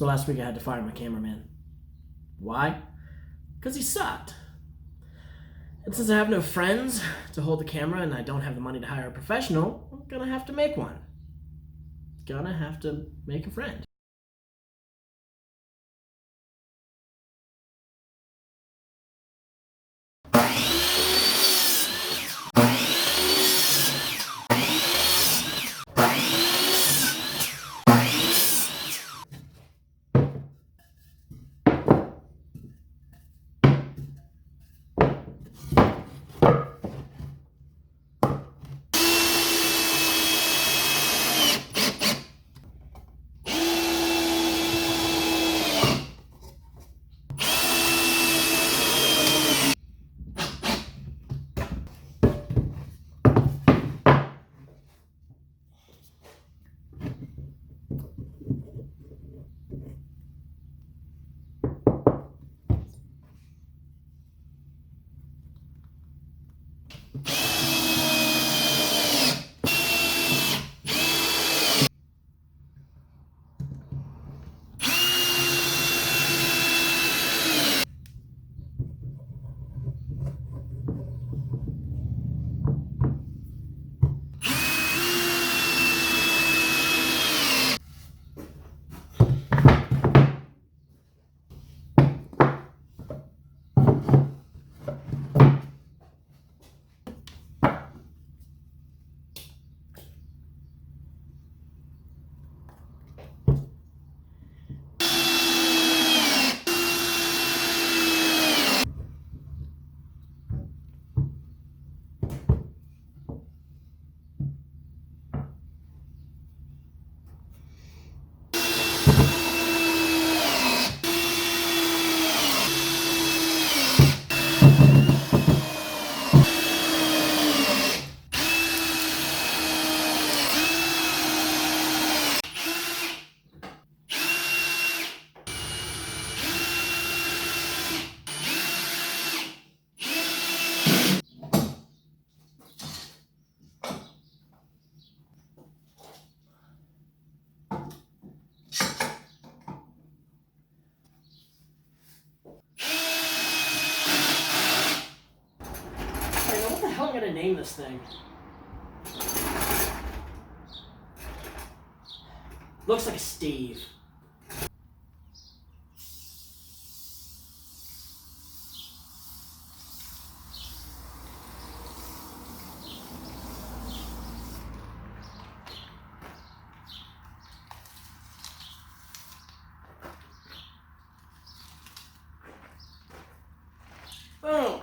So last week I had to fire my cameraman. Why? Because he sucked. And since I have no friends to hold the camera and I don't have the money to hire a professional, I'm gonna have to make one. Gonna have to make a friend. What the hell am I gonna name this thing? Looks like a Steve. Boom.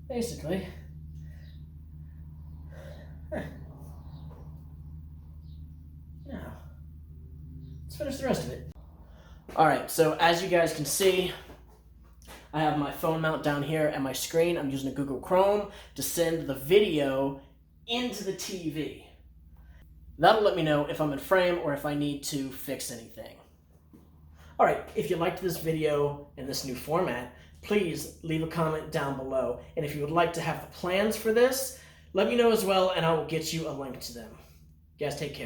Basically. Now, let's finish the rest of it. Alright, so as you guys can see, I have my phone mount down here and my screen. I'm using a Google Chrome to send the video into the TV. That'll let me know if I'm in frame or if I need to fix anything. Alright, if you liked this video in this new format, please leave a comment down below. And if you would like to have the plans for this, let me know as well and I will get you a link to them. You guys take care.